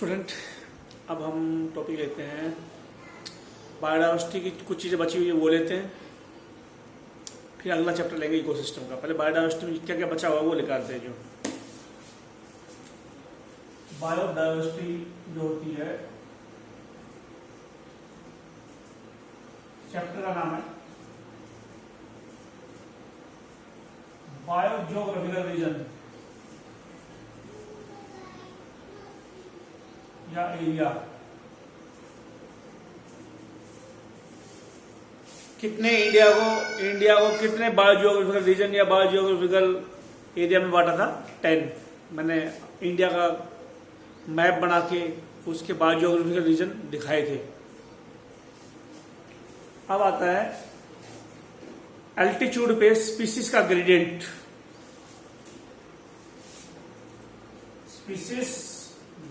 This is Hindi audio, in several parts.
स्टूडेंट, अब हम टॉपिक लेते हैं बायोडाइवर्सिटी की। कुछ चीज़ें बची हुई है वो लेते हैं, फिर अगला चैप्टर लेंगे इकोसिस्टम का। पहले बायोडाइवर्सिटी में क्या क्या बचा हुआ है वो निकालते हैं। जो बायोडाइवर्सिटी जो होती है, चैप्टर का नाम है बायोजियोग्राफिकल रीजन या एरिया। कितने इंडिया को कितने बायोजियोग्राफिकल रीजन या बायोजियोग्राफिकल एरिया में बांटा था? 10। मैंने इंडिया का मैप बना के उसके बायोजियोग्राफिकल रीजन दिखाए थे। अब आता है एल्टीट्यूड पे स्पीसीज का gradient. Species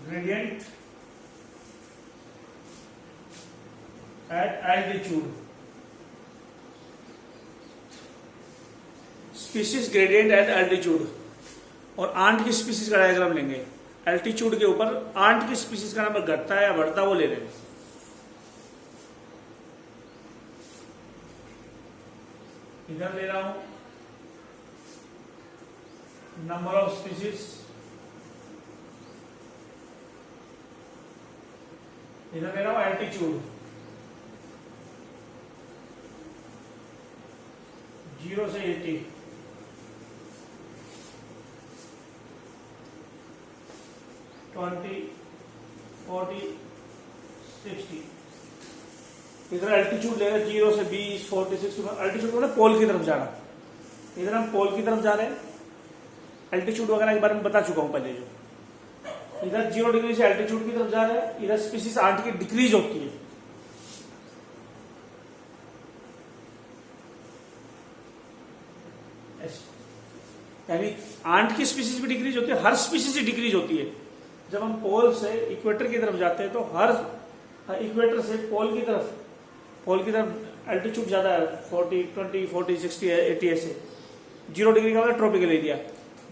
gradient at altitude. Species gradient at altitude. और आंट की स्पीसीज का डायग्राम लेंगे। एल्टीट्यूड के ऊपर आंट की स्पीसीज का नंबर घटता है या बढ़ता है वो ले रहे हैं। इधर ले रहा हूं नंबर ऑफ स्पीसीज, इधर ले रहा हूं एल्टीट्यूड। 0 से 80। इधर एल्टीट्यूड लेगा 0 से 20, 40, 60। एल्टीट्यूड मतलब पोल की तरफ जाना। इधर हम पोल की तरफ जा रहे हैं। एल्टीट्यूड वगैरह के बारे में बता चुका हूं पहले। जो इधर 0 डिग्री से एल्टीट्यूड की तरफ जा रहे हैं, इधर स्पीसीज आंट की डिक्रीज होती है। यानी आंट की स्पीसीज भी डिक्रीज होती है, हर स्पीसीज की डिक्रीज होती है। जब हम पोल से इक्वेटर की तरफ जाते हैं तो हर इक्वेटर से पोल की तरफ एल्टीट्यूड ज्यादा है। 40, 20, 40, 60, 80 ऐसे। 0 डिग्री का मतलब ट्रॉपिकल एरिया।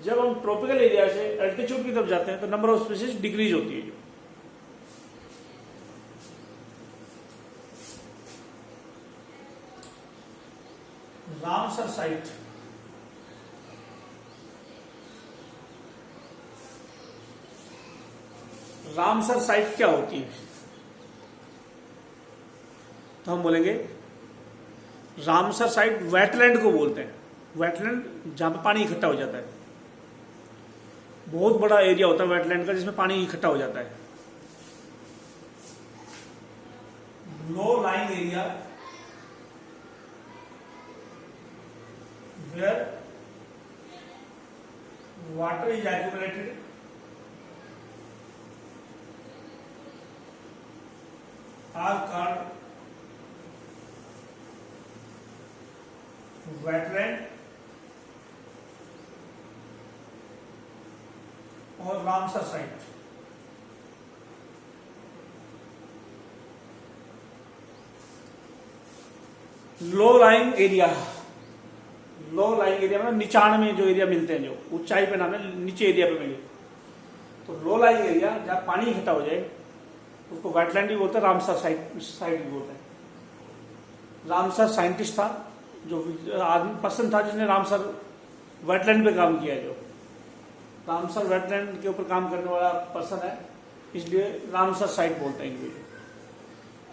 जब हम ट्रॉपिकल एरिया से एल्टीट्यूड की तरफ जाते हैं तो नंबर ऑफ स्पीसीज डिक्रीज होती है। Ramsar site. रामसर साइट क्या होती है? तो हम बोलेंगे रामसर साइट वेटलैंड को बोलते हैं। वेटलैंड जहां पे पानी इकट्ठा हो जाता है। बहुत बड़ा एरिया होता है वेटलैंड का जिसमें पानी इकट्ठा हो जाता है। Low lying area where water is accumulated are called wetland और Ramsar site. Low lying area मतलब निचान में जो एरिया मिलते हैं, जो ऊंचाई पे ना मिले, नीचे एरिया पे मिले। तो लो लाइंग एरिया जहां पानी इकट्ठा हो जाए उसको वेटलैंड भी बोलते हैं, रामसर साइट भी बोलते हैं। रामसर साइंटिस्ट था, जो आदमी पर्सन था जिसने रामसर वेटलैंड पे काम किया है। जो रामसर वेटलैंड के ऊपर काम करने वाला पर्सन है, इसलिए रामसर साइट बोलते हैं इनको।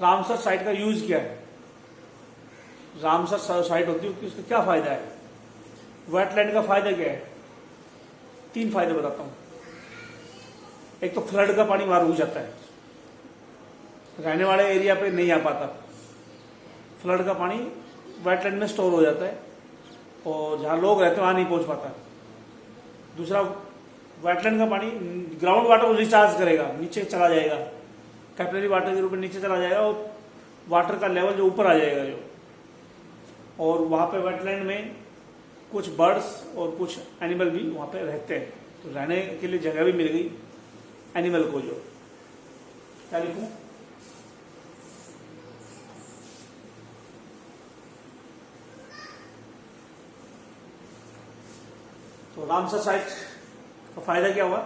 रामसर साइट का यूज क्या है? रामसर साइट होती है उसका क्या फायदा है? वेटलैंड का फायदा क्या है? 3 फायदे बताता हूं। एक तो फ्लड का पानी वहां रुक जाता है, रहने वाले एरिया पे नहीं आ पाता। फ्लड का पानी वेटलैंड में स्टोर हो जाता है और जहां लोग रहते हैं वहां नहीं पहुंच पाता। दूसरा, वेटलैंड का पानी ग्राउंड वाटर को रिचार्ज करेगा, नीचे चला जाएगा, कैपिलरी वाटर के रूप में नीचे चला जाएगा और वाटर का लेवल जो ऊपर आ जाएगा जो। और वहां पे वेटलैंड में कुछ बर्ड्स और कुछ एनिमल भी वहां पे रहते हैं, तो रहने के लिए जगह भी मिल गई एनिमल को। जो क्या लिखूं? तो रामसर साइट का फायदा क्या हुआ?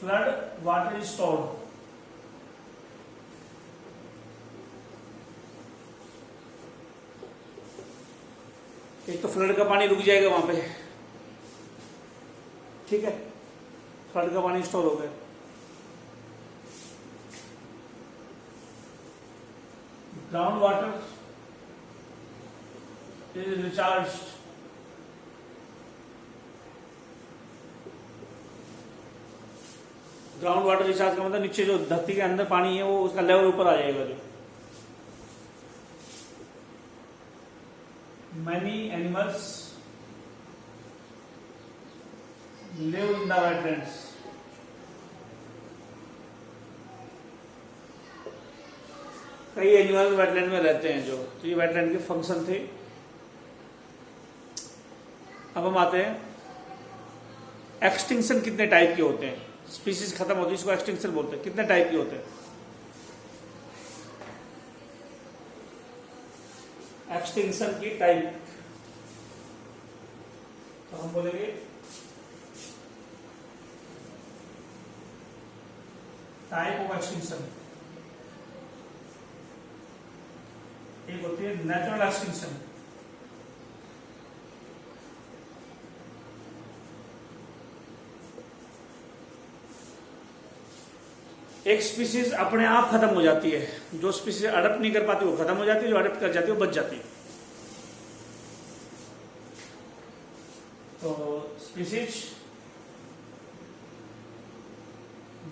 फ्लड वाटर इज स्टोर्ड, एक तो फ्लड का पानी रुक जाएगा वहां पे, ठीक है, फ्लड का पानी स्टोर हो गया। Ground water is recharge, ground water recharge का मतलब नीचे जो धरती के अंदर पानी है वो उसका लेवल ऊपर आ जाएगा। जो many animals live in the wetlands, कई एनिमल वेटलैंड में रहते हैं। जो तो ये वेटलैंड के फंक्शन थे। अब हम आते हैं एक्सटिंक्शन कितने टाइप के होते हैं, स्पीसीज खत्म होती है इसको एक्सटिंक्शन बोलते हैं। कितने टाइप के होते हैं एक्सटिंक्शन की टाइप, तो हम बोलेंगे टाइप ऑफ एक्सटिंक्शन। एक होती है नेचुरल एक्सटिंक्शन, एक स्पीसीज अपने आप खत्म हो जाती है, जो स्पीसीज अडप्ट नहीं कर पाती वो खत्म हो जाती है, जो अडप्ट कर जाती है वो बच जाती है। तो species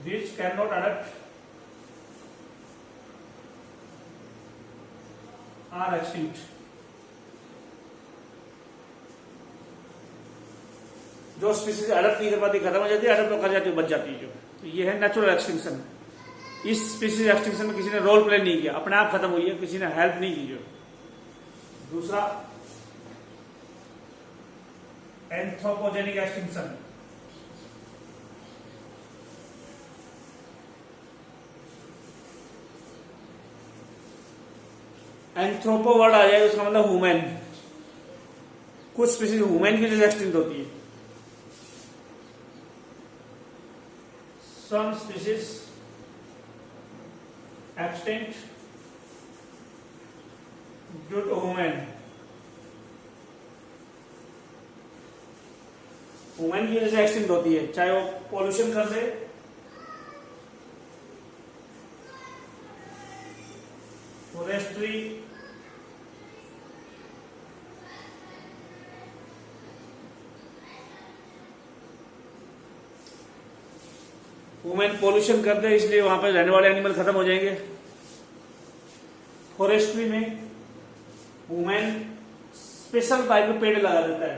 which cannot adapt are extinct, जो स्पीसीज अडप्ट नहीं कर पाती खत्म हो जाती है, अडप्ट कर जाती है बच जाती है। जो तो ये है नेचुरल एक्सटिंक्शन। इस स्पीसीज एक्सटिंक्शन में किसी ने रोल प्ले नहीं किया, अपने आप खत्म हुई है, किसी ने हेल्प नहीं की। जो दूसरा एंथ्रोपोजेनिक एक्सटिंक्शन, एंथ्रोपो वर्ड आ जाएगा उसका मतलब ह्यूमन, कुछ स्पीसीज ह्यूमन की वजह से एक्सटिंक्ट होती है। Some species extinct due to human, human की वजह से एक्सटिंक्ट होती है, चाहे वो पॉल्यूशन कर दे, फॉरेस्ट्री, ह्यूमन पॉल्यूशन कर दे इसलिए वहां पर रहने वाले एनिमल खत्म हो जाएंगे। फॉरेस्ट्री में ह्यूमन स्पेशल टाइप के पेड़ लगा देता है,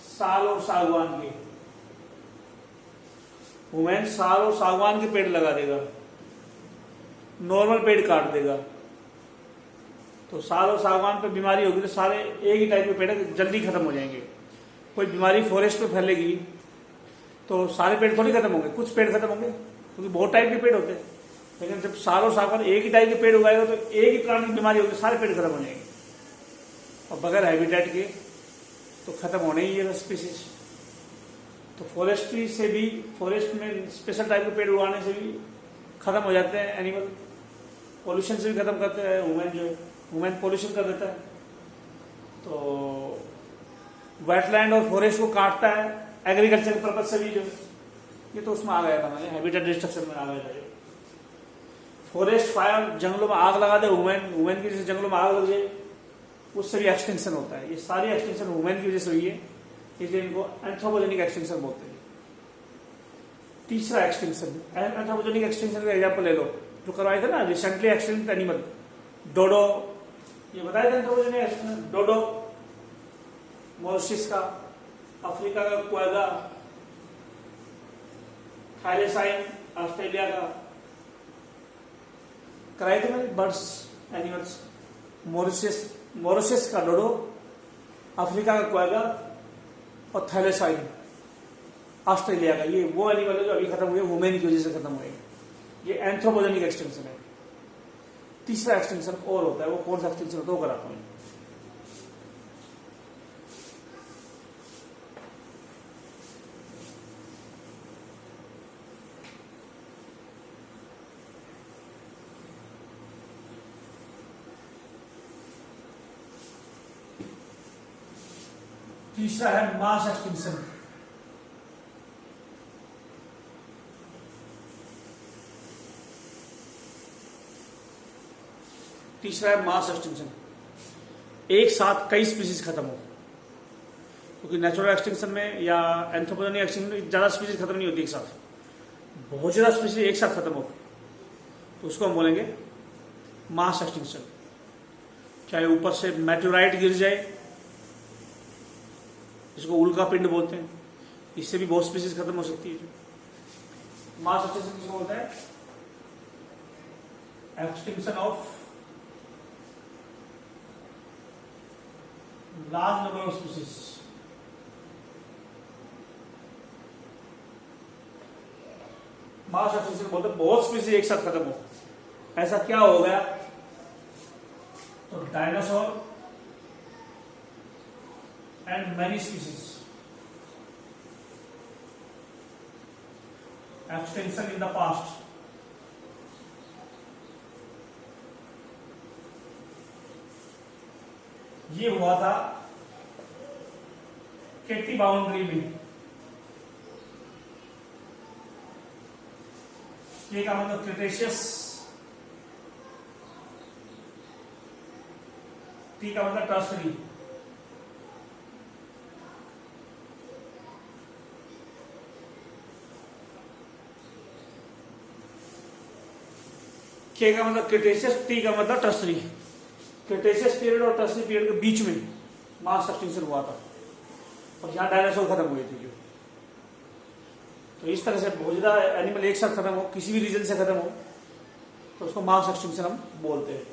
साल और सागवान के, ह्यूमन साल और सागवान के पेड़ लगा देगा, नॉर्मल पेड़ काट देगा। तो साल और सागवान पे बीमारी होगी तो सारे एक ही टाइप के पेड़ जल्दी खत्म हो जाएंगे। कोई बीमारी फॉरेस्ट में फैलेगी तो सारे पेड़ थोड़ी खत्म होंगे, कुछ पेड़ खत्म होंगे क्योंकि बहुत टाइप के पेड़ होते हैं। लेकिन जब साल और सागवान एक ही टाइप के पेड़ उगाएगा तो एक ही प्राणी की बीमारी होगी, सारे पेड़ खत्म हो जाएंगे। और बगैर हैबिटेट के तो खत्म होने ही है स्पीसीज। तो फॉरेस्ट्री से भी, फॉरेस्ट में स्पेशल टाइप के पेड़ उगाने से भी खत्म हो जाते हैं एनिमल। पॉल्यूशन से भी खत्म करते हैं ह्यूमन, जो ह्यूमन पॉल्यूशन कर देता है। तो वेटलैंड और फॉरेस्ट को काटता है एग्रीकल्चर पर्पज से भी। जो ये तो उसमें आ गया था, मैंने हैबिटेट डिस्ट्रक्शन में आ गया था। जो फॉरेस्ट फायर, जंगलों में आग लगा दे ह्यूमन की वजह से जंगलों में आग लग जाए, उससे भी एक्सटिंक्शन होता है। ये सारी एक्सटिंक्शन ह्यूमन की वजह से हुई है, इसलिए इनको एंथ्रोपोजेनिक एक्सटिंक्शन बोलते हैं। तीसरा एक्सटिंक्शन, एंथ्रोपोजेनिक एक्सटिंक्शन का एग्जाम्पल ले लो जो करवाए थे ना रिसेंटली, एक्सटिंक्ट एनिमल डोडो, ये बताया था एंथ्रोपोजेनिक एक्सटिंक्शन। डोडो मॉरिशस का, अफ्रीका का क्वेगा, थाईलैसाइन ऑस्ट्रेलिया का, कराए थे मैंने बर्ड्स एनिमल्स। मॉरिशस का डोडो, अफ्रीका का क्वेगा और थैलेसाइन ऑस्ट्रेलिया का। ये वो एनिमल है जो अभी खत्म हुए, ह्यूमन की वजह से खत्म हुए। ये एंथ्रोपोजेनिक एक्सटिंक्शन है। तीसरा एक्सटिंक्शन और होता है, वो कौन सा एक्सटिंक्शन होता है वो कराता हूं। तीसरा है मास एक्सटिंक्शन। तीसरा है मास एक्सटिंक्शन, एक साथ कई स्पीसीज खत्म हो, क्योंकि नेचुरल एक्सटिंक्शन में या एंथ्रोपोजेनिक एक्सटिंक्शन में ज्यादा स्पीसीज खत्म नहीं होती एक साथ, बहुत ज्यादा स्पीसीज एक साथ खत्म हो तो उसको हम बोलेंगे मास एक्सटिंक्शन। चाहे ऊपर से मेटेओराइट गिर जाए, जिसको उल्का पिंड बोलते हैं, इससे भी बहुत स्पीसीज खत्म हो सकती है। मास एक्सटिंक्शन किसको बोलते हैं? Extinction of large number of species. Mass extinction बोलते हैं बहुत स्पीसीज एक साथ खत्म हो। ऐसा क्या हो गया? तो dinosaur and many species, extinction in the past. ये हुआ था केटी बाउंड्री में। ये का मतलब क्रिटेशियस, टी का मतलब टर्सरी। के का मतलब क्रिटेशियस, टी का मतलब टर्सरी। क्रिटेशियस पीरियड और टर्सरी पीरियड के बीच में मास एक्सटिंक्शन हुआ था और यहां डायनासोर खत्म हुए थे जो। तो इस तरह से बहुत ज्यादा एनिमल एक साथ खत्म हो, किसी भी रीजन से खत्म हो, तो उसको मास एक्सटिंक्शन हम बोलते हैं।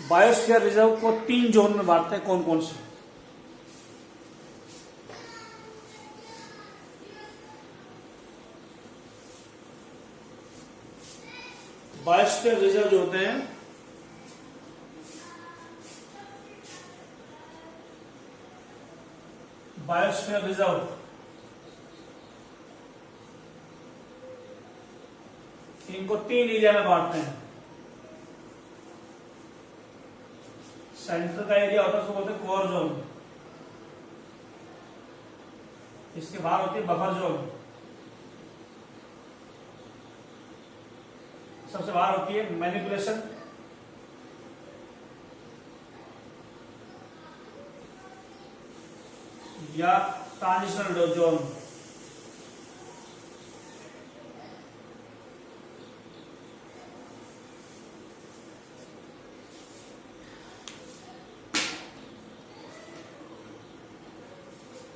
बायोस्फीयर रिजर्व को 3 जोन में बांटते हैं, कौन कौन से? बायोस्फीयर रिजर्व जो होते हैं, बायोस्फीयर रिजर्व इनको 3 एरिया में बांटते हैं। सेंटर का एरिया होता है उसको बोलते हैं कोर जोन, इसके बाहर होती है बफर जोन, सबसे बाहर होती है मैनिपुलेशन, या transitional zone.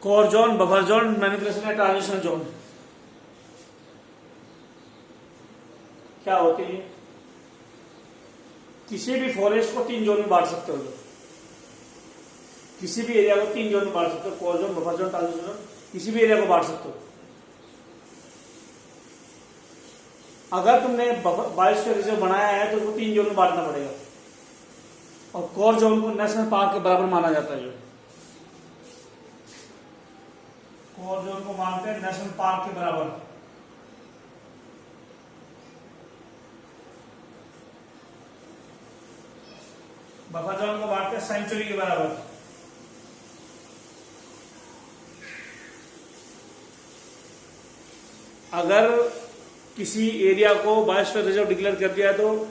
Core zone, buffer zone, manipulation या ट्रांजिशनल जोन क्या होती है? किसी भी फॉरेस्ट को 3 जोन में बांट सकते हो, किसी भी एरिया को 3 जोन में बांट सकते हो, core zone, buffer zone, transitional zone, किसी भी एरिया को बांट सकते हो। अगर तुमने बायोस्फीयर रिजर्व बनाया है तो उसको 3 जोन में बांटना पड़ेगा, और कोर जोन को नेशनल पार्क के बराबर माना जाता है। जो कोर जोन को मानते हैं नेशनल पार्क के बराबर। बफर जोन को बांटते हैं सेंचुरी के बराबर। अगर किसी एरिया को बायोस्फीयर रिजर्व डिक्लेयर कर दिया है तो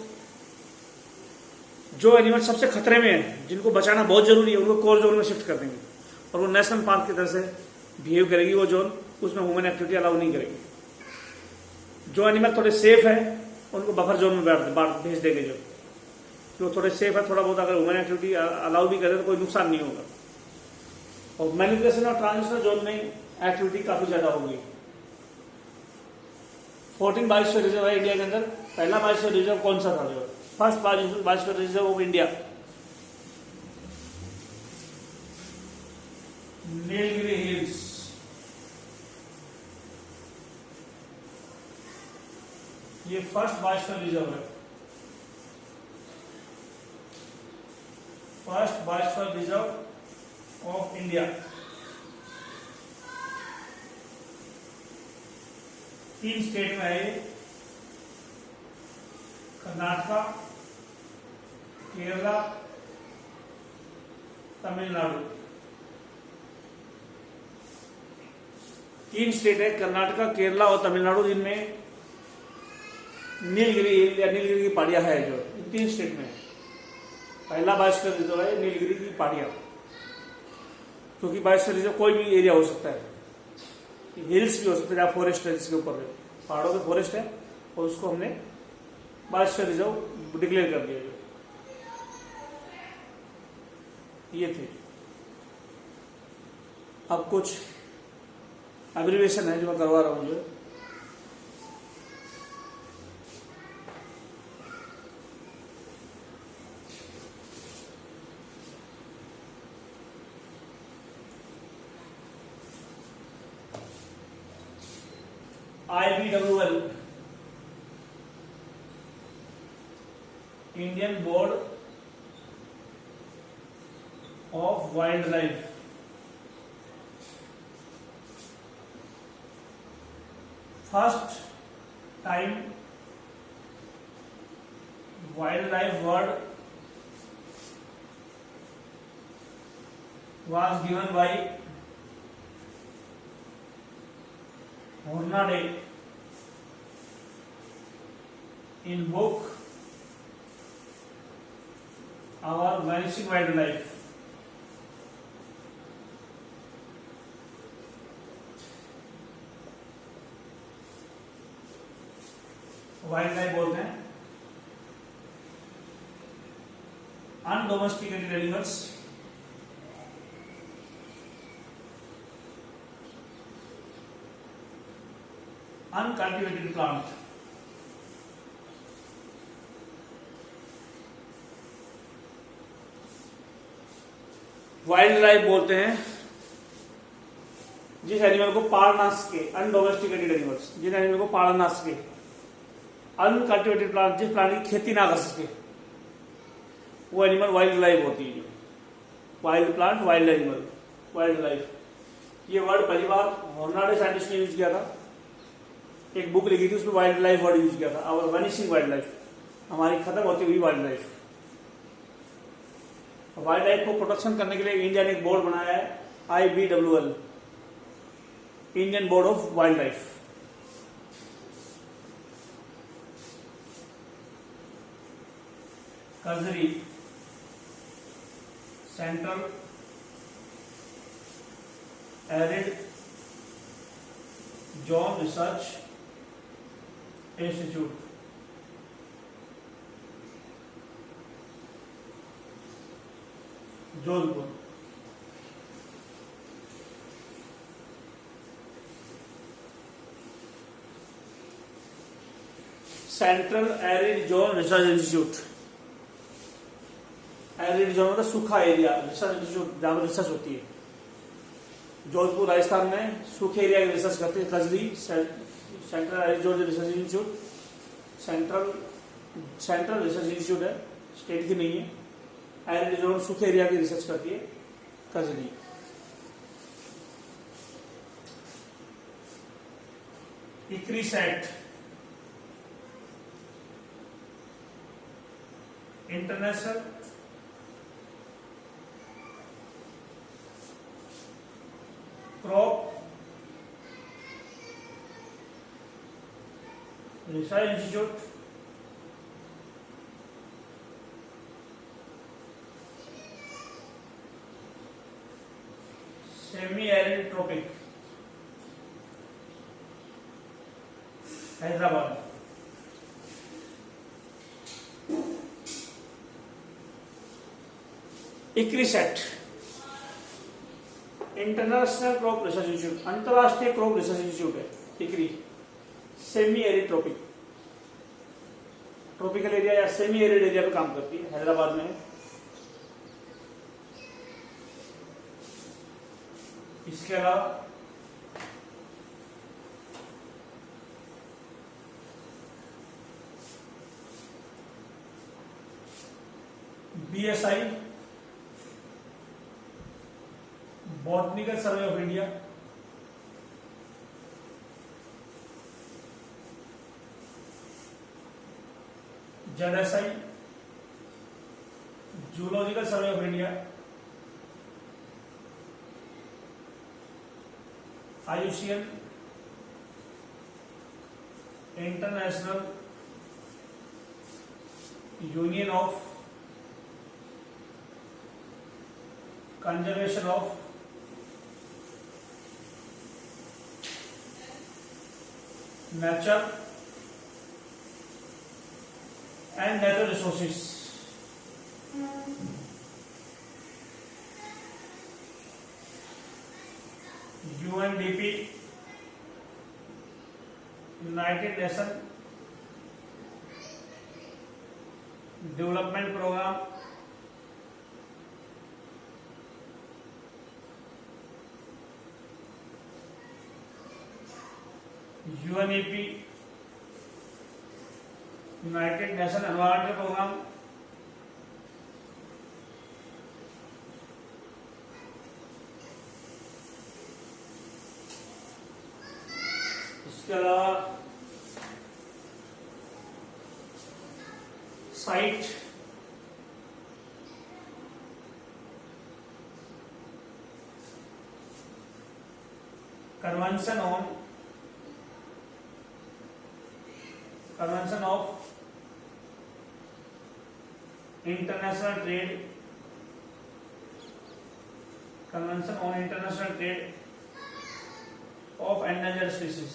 जो एनिमल सबसे खतरे में है, जिनको बचाना बहुत जरूरी है, उनको कोर जोन में शिफ्ट कर देंगे और वो नेशनल पार्क की तरह से बिहेव करेगी वो जोन, उसमें ह्यूमन एक्टिविटी अलाउ नहीं करेगी। जो एनिमल थोड़े सेफ है उनको बफर जोन में भेज देंगे, जो थोड़े सेफ है, थोड़ा बहुत अगर ह्यूमन एक्टिविटी अलाउ भी करे तो कोई नुकसान नहीं होगा। और मैनिपुलेशन और ट्रांजिशनल जोन में एक्टिविटी काफी ज्यादा होगी। 14 बायोस्फीयर रिजर्व है इंडिया के अंदर। पहला बायोस्फीयर रिजर्व कौन सा था? जो first biosphere reserve of India Nilgiri hills, ये फर्स्ट बायोस्फीयर रिजर्व है। First biosphere reserve of India 3 state में है, कर्नाटका, केरला तमिलनाडु। 3 स्टेट है, कर्नाटका, केरला और तमिलनाडु, जिनमें नीलगिरी या नीलगिरी की पहाड़ियां है। जो इन 3 स्टेट में पहला बायोस्फीयर रिजर्व है नीलगिरी की पहाड़ियां, क्योंकि बायोस्फीयर रिजर्व कोई भी एरिया हो सकता है, हिल्स भी हो सकते हैं जहाँ फॉरेस्ट है, जिसके ऊपर पहाड़ों में फॉरेस्ट है, और उसको हमने बायोस्फीयर रिजर्व डिक्लेयर कर दिया। ये थे। अब कुछ एब्रिविएशन है जो मैं करवा रहा हूं। जो IBWL, Indian board of wild life. First time wildlife word was given by Hornady in book Our Vanishing Wildlife। Wildlife बोलते हैं undomesticated animals, uncultivated plant. Wildlife बोलते हैं जिस एनिमल को पाल ना सके, अनडोमेस्टिकेटेड एनिमल्स, जिन एनिमल को पाल ना सके। अनकल्टिवेटेड प्लांट, जिस प्राणी की खेती ना कर सके, वो एनिमल वाइल्ड लाइफ होती है। Wild plant, wild animal, wild life, ये वर्ड पहली बार हॉर्नाडे साइंटिस्ट ने यूज किया था। एक बुक लिखी थी, उसमें वाइल्ड लाइफ वर्ड यूज किया था, आवर वनिशिंग वाइल्ड लाइफ, हमारी खत्म होती हुई वाइल्ड लाइफ। वाइल्ड लाइफ को प्रोटेक्शन करने के लिए इंडिया ने एक बोर्ड बनाया है, IBWL, Indian board of wild life. कजरी, central arid zone research institute, Jodhpur. Central arid zone research institute, arid zone मतलब सूखा एरिया, रिसर्च इंस्टीट्यूट जहां पर रिसर्च होती है। जोधपुर राजस्थान में सूखे एरिया की रिसर्च करते हैं कजरी, central arid zone research institute, central research institute है, स्टेट की नहीं है। एरिड जोन सूखे एरिया की रिसर्च करती है कजरी। ICRISAT, international crop research institute, semi arid tropic, Hyderabad. ICRISAT, international crop research institute, अंतरराष्ट्रीय क्रॉप रिसर्च इंस्टीट्यूट है ICRI। Semi arid tropic, tropical area या सेमी एरिड एरिया पे काम करती है, हैदराबाद में है। इसके अलावा BSI, botanical survey of India, ZSI, zoological survey of India, IUCN international union of conservation of nature and natural resources, UNDP united nation development programme, UNEP united nation environmental programme, इसके अलावा CITES convention of international trade, convention on international trade of endangered species,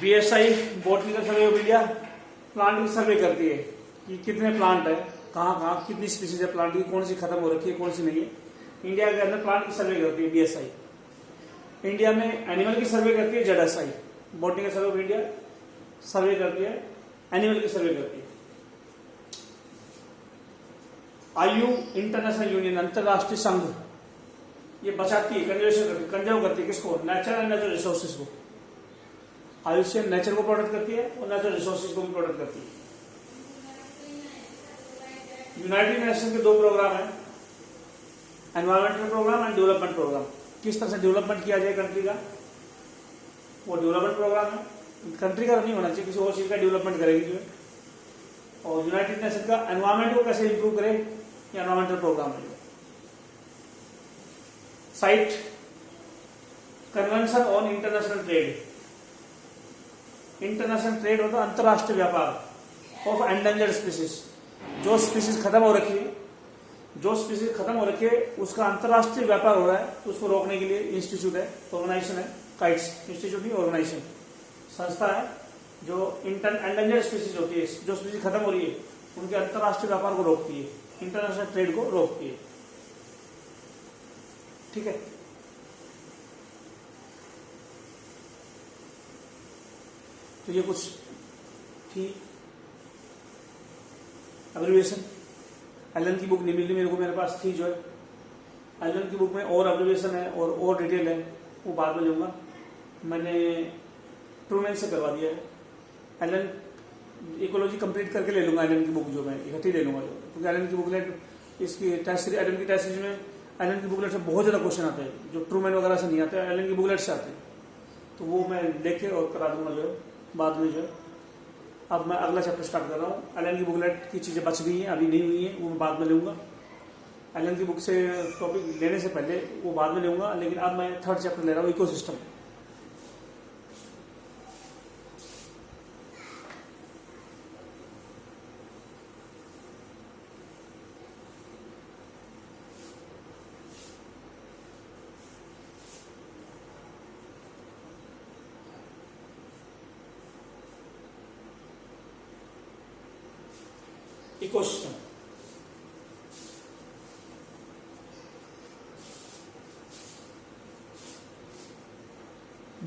BSI botanical survey of India plant की सर्वे करती है कि कितने प्लांट है, कहाँ कहाँ कितनी स्पीसीज है प्लांट की, कौन सी खत्म हो रखी है कौन सी नहीं है। इंडिया के अंदर प्लांट की सर्वे करती है BSI। इंडिया में एनिमल की सर्वे करती है ZSI, botanical survey of India सर्वे करती है, एनिमल की सर्वे करती है। IU इंटरनेशनल यूनियन अंतरराष्ट्रीय संघ ये बचाती है, कंजर्व करती है किसको, नेचर एंड नेचुरल रिसोर्सेज को। IUCN नेचर को प्रोटेक्ट करती है और नेचुरल रिसोर्सेज को भी प्रोटेक्ट करती है। यूनाइटेड नेशन के दो प्रोग्राम है, environmental programme and development programme. किस तरह से डेवलपमेंट किया जाए कंट्री का, वो डेवलपमेंट प्रोग्राम है। कंट्री का नहीं होना चाहिए, किसी और चीज का डेवलपमेंट करेगी जो है। और यूनाइटेड नेशन का एनवायरमेंट को कैसे इंप्रूव करे, ये एनवायरमेंटल प्रोग्राम है। Site convention on international trade, international trade होता है अंतरराष्ट्रीय व्यापार ऑफ एंडेंजर्ड स्पीसीज। जो स्पीसीज खत्म हो रखी है, जो स्पीसीज खत्म हो रखी है उसका अंतरराष्ट्रीय व्यापार हो रहा है, तो उसको रोकने के लिए इंस्टीट्यूट है, ऑर्गेनाइजेशन है, काइट्स इंस्टीट्यूट नहीं ऑर्गेनाइजेशन संस्था है जो एंडेंजर्ड स्पीसीज होती है, जो स्पीसीज खत्म हो रही है उनके अंतरराष्ट्रीय व्यापार को रोकती है, इंटरनेशनल ट्रेड को रोकती है। ठीक है, तो ये कुछ थी एब्रिविएशन। एलन की बुक नहीं मिली मेरे को, मेरे पास थी जो है। एलन की बुक में और एब्रिविएशन है और डिटेल है, वो बाद में लूंगा। मैंने ट्रूमैन से करवा दिया है। एलन इकोलॉजी कंप्लीट करके ले लूंगा, एलन की बुक जो मैं इकट्ठी ले लूंगा जो, क्योंकि एलन की बुकलेट इसकी टेस्ट एलन की टेस्ट सीरीज में एलन की बुकलेट से बहुत ज्यादा क्वेश्चन आते हैं जो ट्रूमैन वगैरह से नहीं आते, एलन की बुकलेट से आते हैं। तो वो मैं लेके और करा दूंगा जो है बाद में जो है। अब मैं अगला चैप्टर स्टार्ट कर रहा हूँ। एलन की बुकलेट की चीजें बच गई हैं, अभी नहीं हुई हैं, वो मैं बाद में लूंगा। एलन की बुक से टॉपिक लेने से पहले वो बाद में लूंगा, लेकिन अब मैं थर्ड चैप्टर ले रहा हूँ, ecosystem. Ecosystem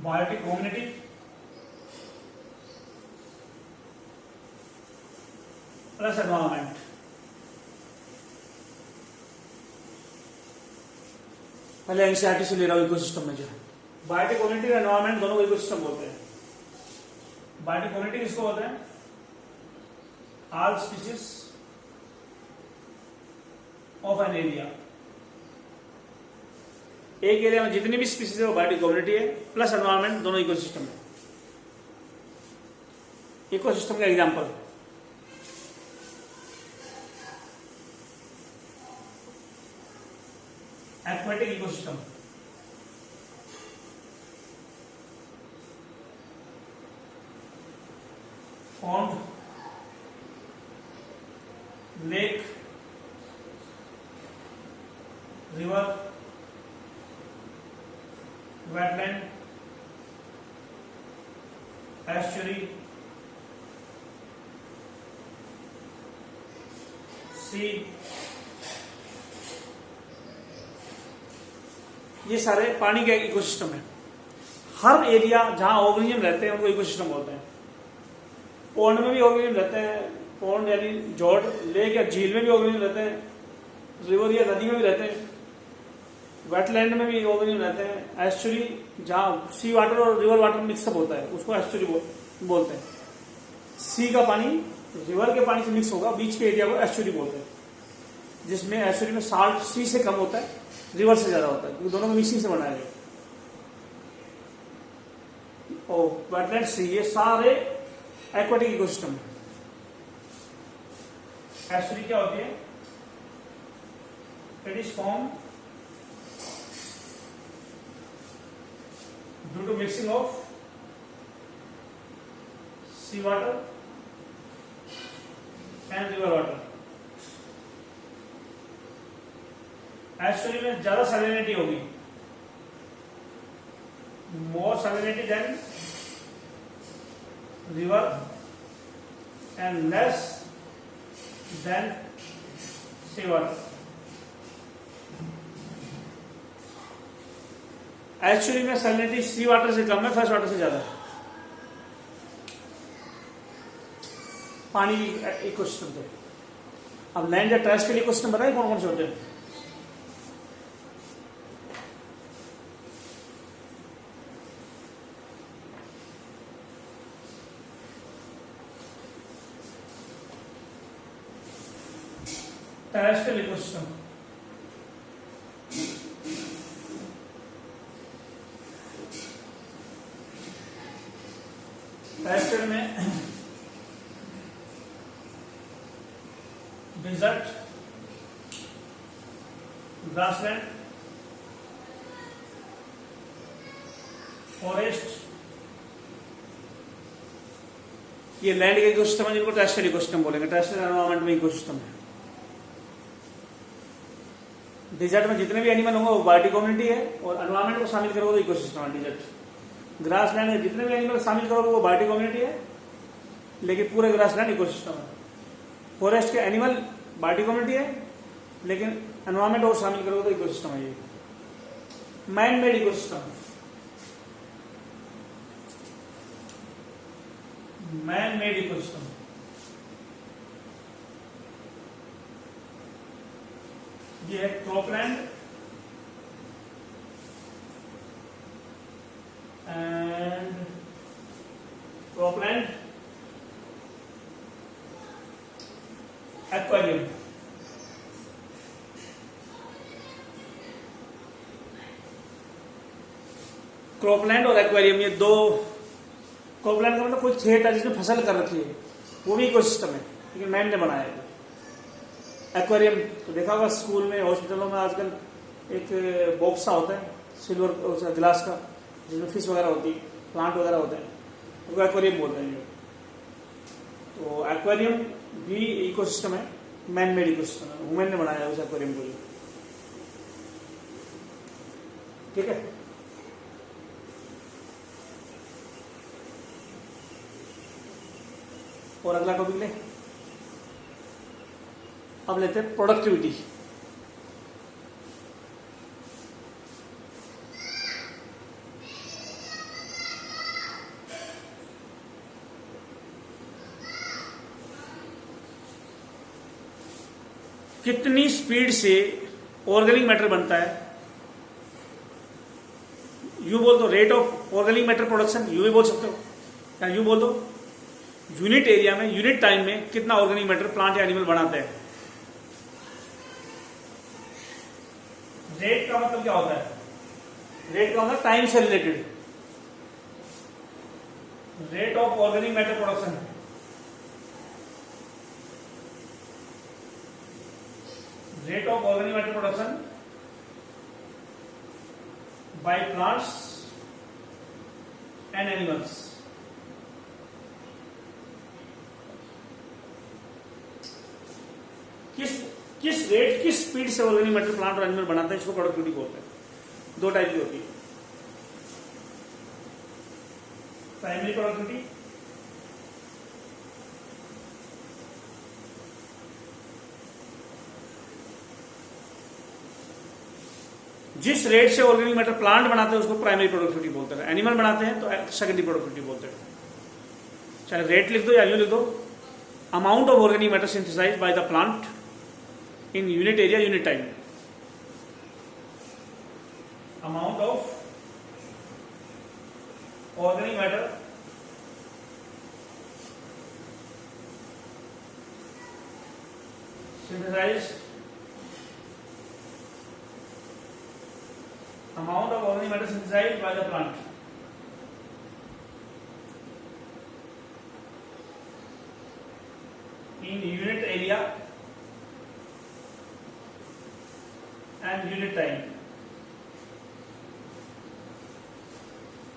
biotic community, plus environment. पहले एनसीईआरटी से ले रहा हूं इकोसिस्टम में जो है। बायोटिक कम्युनिटी और एनवायरमेंट दोनों को इकोसिस्टम बोलते हैं। बायोटिक कम्युनिटी किसको बोलते हैं? All species of an area. एक एरिया में जितनी भी स्पीसीज है वो बायोटिक कम्युनिटी है, प्लस एनवायरमेंट, दोनों इकोसिस्टम है। इकोसिस्टम का example aquatic ecosystem, pond, lake, river, wetland, estuary, sea, ये सारे पानी के इकोसिस्टम है। हर एरिया जहां ऑर्गेनिज्म रहते हैं उनको इकोसिस्टम बोलते हैं। पॉन्ड में भी ऑर्गेनिज्म रहते हैं, पॉन्ड यानी जॉर्ड, लेक या झील में भी ऑर्गेनिज्म रहते हैं, रिवर या नदी में भी रहते हैं, वेटलैंड में भी ऑर्गेनिज्म रहते हैं, एस्चुरी जहां सी वाटर और रिवर वाटर मिक्सअप होता है उसको एस्चुरी बोलते हैं। सी का पानी रिवर के पानी से मिक्स होगा, बीच के एरिया को एस्चुरी बोलते हैं, जिसमें एस्चुरी में साल्ट सी से कम होता है, रिवर से ज्यादा होता है, क्योंकि दोनों को मिक्सिंग से बनाया गया। और वेटलैंड सी, ये सारे एक्वाटिक इकोसिस्टम है। एस्चुरी क्या होती है? It is form due to mixing of sea water and river water. Estuary में ज्यादा सैलिनिटी होगी, more salinity than river and less than sea water. Estuary में सैलिनिटी सी वाटर से कम है, फ्रेश वाटर से ज्यादा है। पानी इकोसिस्टम थे। अब लैंड या टेरेस्ट्रियल इकोसिस्टम बताए कौन कौन से होते हैं? टेरेस्ट्रियल इकोसिस्टम, टेरेस्ट्रियल में डिजर्ट, ग्रासलैंड, फॉरेस्ट, ये लैंड के इकोसिस्टम है जिनको टेरेस्ट्रियल इकोसिस्टम बोलेंगे। टेरेस्ट्रियल एनवायरनमेंट में इकोसिस्टम है। डिजर्ट में जितने भी एनिमल होंगे वो बायोटिक कम्युनिटी है, और एनवायरनमेंट को शामिल करोगे तो इकोसिस्टम है डिजर्ट। ग्रासलैंड में जितने भी एनिमल शामिल करोगे वो बायोटिक कम्युनिटी है, लेकिन पूरे ग्रासलैंड इकोसिस्टम है। फॉरेस्ट के एनिमल बायोटिक कम्युनिटी है, लेकिन एनवायरनमेंट और शामिल करोगे तो इकोसिस्टम है। ये man made ecosystem, man made ecosystem, ये है cropland and cropland, aquarium. Cropland और एक्वेरियम, ये दो। क्रॉपलैंड का मतलब कोई खेत है जिसमें फसल कर रखी है, वो भी इकोसिस्टम है, लेकिन मैन ने बनाया है। एक्वेरियम तो देखा होगा स्कूल में, हॉस्पिटलों में आजकल एक बॉक्स सा होता है सिल्वर ग्लास का, जिसमें फिश वगैरह होती है, प्लांट वगैरह होते हैं, उसको एक्वेरियम बोलते हैं। तो एक्वेरियम भी इकोसिस्टम है, मैन मेड इकोसिस्टम है, ह्यूमन ने बनाया है उस एक्वेरियम को। ठीक है, और अगला टॉपिक ले, अब लेते हैं प्रोडक्टिविटी। कितनी स्पीड से ऑर्गेनिक मैटर बनता है? यू बोल दो rate of organic matter production, you भी बोल सकते हो, या यू बोल दो यूनिट एरिया में, यूनिट टाइम में कितना ऑर्गेनिक मैटर प्लांट या एनिमल बनाते हैं। रेट का मतलब क्या होता है? रेट का मतलब टाइम से related, rate of organic matter production. Rate of organic matter production by plants and animals. किस रेट किस स्पीड से ऑर्गेनिक मैटर प्लांट और एनिमल बनाते हैं, इसको प्रोडक्टिविटी बोलते हैं। दो टाइप की होती है, प्राइमरी प्रोडक्टिविटी जिस रेट से ऑर्गेनिक मैटर प्लांट बनाते हैं उसको प्राइमरी प्रोडक्टिविटी बोलते हैं, एनिमल बनाते हैं तो सेकेंडरी प्रोडक्टिविटी बोलते हैं। चाहे रेट लिख दो या यूं लिख दो, amount of organic matter synthesised by the plant in unit area, unit time. Amount of organic matter synthesized, amount of organic matter synthesized by the plant in unit area and unit time.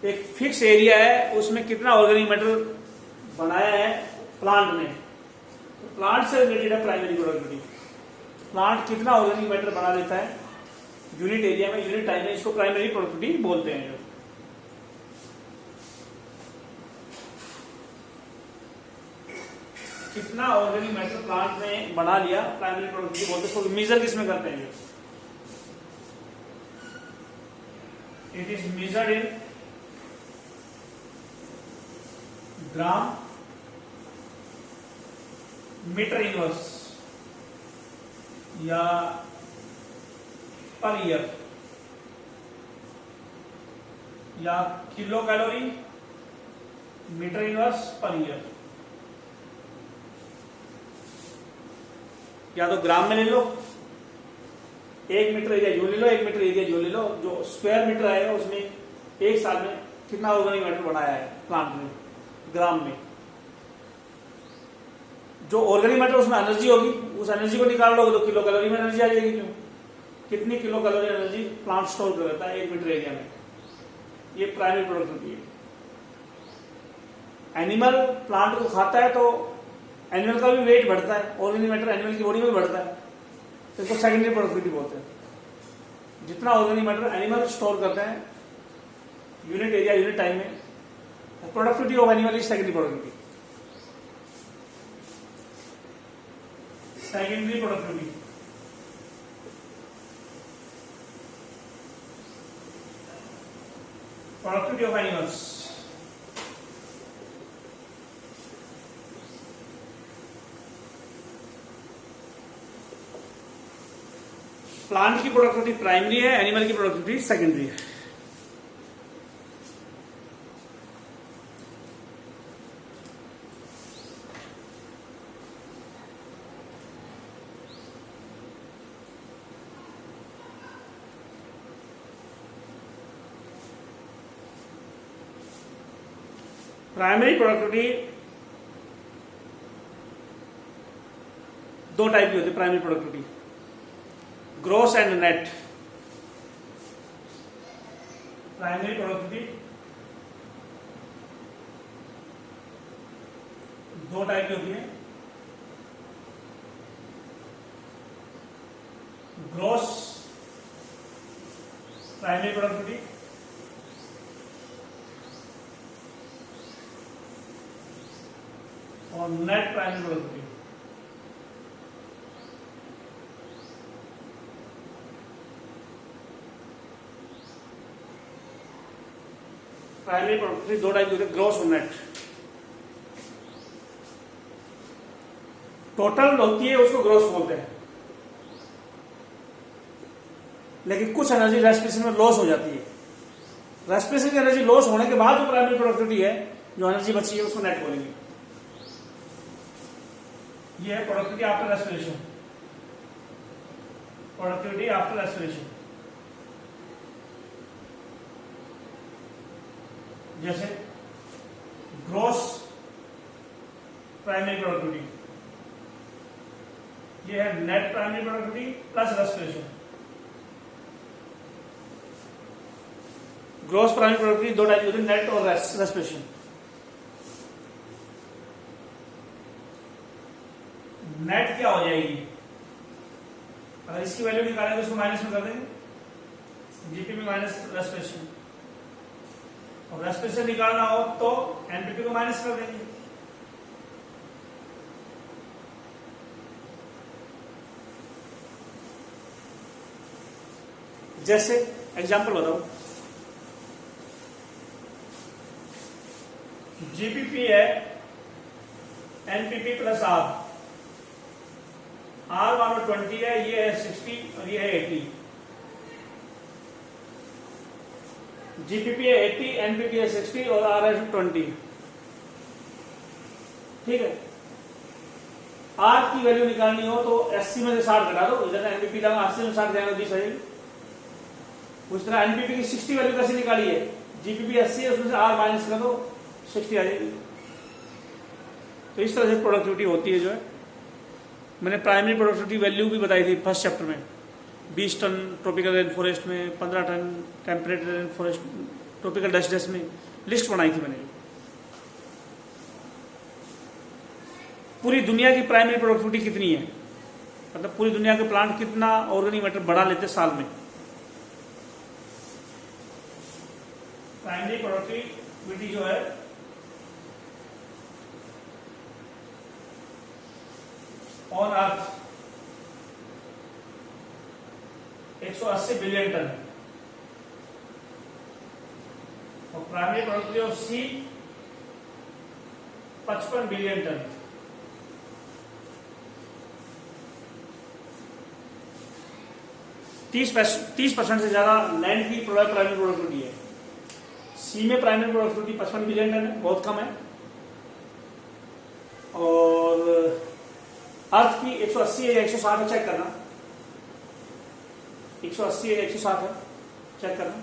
एक फिक्स एरिया है, उसमें कितना ऑर्गेनिक मैटर बनाया है प्लांट ने, तो प्लांट से रिलेटेड है प्राइमरी प्रोडक्टिविटी। प्लांट कितना ऑर्गेनिक मैटर बना देता है यूनिट एरिया में, यूनिट टाइम में, इसको प्राइमरी प्रोडक्टिविटी बोलते हैं। जो कितना ऑर्गेनिक मैटर प्लांट ने बना लिया, प्राइमरी प्रोडक्टिविटी बोलते हैं। इसको मेजर किसमें करते हैं? It is measured in gram meter inverse या पर ईयर या kilocalorie metre inverse per year, या तो ग्राम में ले लो, 1 मीटर एरिया यूं ले लो, 1 मीटर एरिया यूं ले लो, जो स्क्वायर मीटर आएगा उसमें एक साल में कितना ऑर्गेनिक मैटर बनाया है प्लांट ने ग्राम में। जो ऑर्गेनिक मैटर उसमें एनर्जी होगी, उस एनर्जी को निकाल लोगे तो किलो कैलोरी में एनर्जी आ जाएगी। क्यों? कितनी kilo calorie energy plant store कर लेता है 1 मीटर एरिया में, ये प्राइमरी प्रोडक्टिविटी है। एनिमल प्लांट को खाता है तो एनिमल का भी वेट बढ़ता है, ऑर्गेनिक मैटर एनिमल की बॉडी में बढ़ता है, तो इसको सेकेंडरी प्रोडक्टिविटी बोलते हैं। जितना ऑर्गेनिक मैटर एनिमल स्टोर करते हैं यूनिट एरिया यूनिट टाइम में, productivity of animal is secondary productivity. Secondary productivity productivity of animals. Plant की प्रोडक्टिविटी प्राइमरी है, एनिमल की प्रोडक्टिविटी सेकेंडरी है। प्राइमरी प्रोडक्टिविटी दो टाइप की होती है। Primary productivity gross and net. Primary productivity दो टाइप की होती है, ग्रॉस प्राइमरी प्रोडक्टिविटी और net primary productivity. Primary productivity दो टाइप की होती है, ग्रॉस और नेट। टोटल होती है उसको ग्रॉस बोलते हैं, लेकिन कुछ एनर्जी रेस्पिरेशन में लॉस हो जाती है। रेस्पिरेशन की एनर्जी लॉस होने के बाद जो प्राइमरी प्रोडक्टिविटी है, जो एनर्जी बची है, उसको नेट बोलेंगे। ये है productivity after respiration. Productivity after respiration जैसे ग्रॉस प्राइमरी प्रोडक्टिविटी, ये है net primary productivity plus respiration. Gross primary productivity दो टाइप होती है, नेट और रेस्पिरेशन। नेट क्या हो जाएगी, अगर इसकी वैल्यू निकालें तो इसको माइनस में कर देंगे, जीपीपी माइनस रेस्पिरेशन, और रेस्पिरेशन निकालना हो तो एनपीपी को माइनस कर देंगे। जैसे एग्जांपल बताओ, जीपीपी है एनपीपी प्लस आर मानो 20 है, ये है 60 और ये है 80। जीपीपी है 80, एनपीपी है 60 और आर है 20। ठीक है, आर की वैल्यू निकालनी हो तो 80 में से 60 घटा दो, इधर एनपीपी लगा 80 में 60 जाएगा 20 आ जाएगी। उस तरह एनपीपी की 60 वैल्यू कैसे निकाली है, जीपीपी 80 है, उसमें से आर माइनस कर दो, 60 आ जाएगी। तो इस तरह से प्रोडक्टिविटी होती है जो है। मैंने प्राइमरी प्रोडक्टिविटी वैल्यू भी बताई थी फर्स्ट चैप्टर में, 20 टन ट्रॉपिकल रेन फॉरेस्ट में, 15 ton temperate rain forest tropical dust में, लिस्ट बनाई थी मैंने। पूरी दुनिया की प्राइमरी प्रोडक्टिविटी कितनी है, मतलब पूरी दुनिया के प्लांट कितना ऑर्गेनिक मैटर बढ़ा लेते साल में। प्राइमरी प्रोडक्टिविटी जो है ऑन अर्थ 180 बिलियन टन, और primary productivity of sea 55 billion ton. तीस परसेंट से ज्यादा लैंड की प्राइमरी प्रोडक्टिविटी है। सी में प्राइमरी प्रोडक्टिविटी 55 बिलियन टन है, बहुत कम है, और अर्थ की 180 है या 160 है, चेक करना, 180 है या 160 है, चेक करना।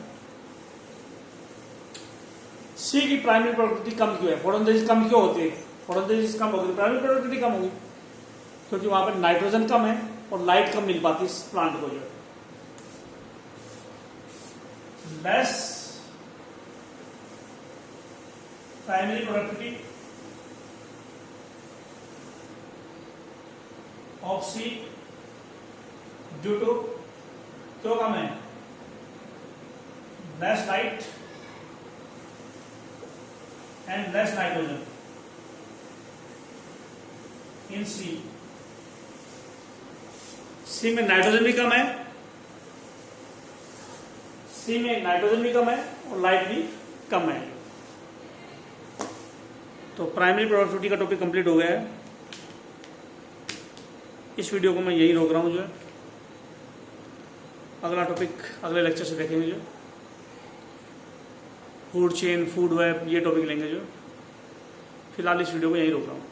सी की प्राइमरी प्रोडक्टिविटी कम क्यों है, फोटोसिंथेसिस कम क्यों होती है, फोटोसिंथेसिस कम होगी, प्राइमरी प्रोडक्टिविटी कम होगी, क्योंकि वहां पर नाइट्रोजन कम है और लाइट कम मिल पाती है इस प्लांट को। जो less primary productivity of sea due to, क्यों कम है, less light and less nitrogen in sea. Sea में नाइट्रोजन भी कम है, सी में नाइट्रोजन भी कम है और लाइट भी कम है। तो प्राइमरी प्रोडक्टिविटी का टॉपिक कंप्लीट हो गया है। इस वीडियो को मैं यही रोक रहा हूँ जो है, अगला टॉपिक अगले लेक्चर से देखेंगे जो फूड चेन, फूड वेब, ये टॉपिक लेंगे जो। फिलहाल इस वीडियो को यही रोक रहा हूँ।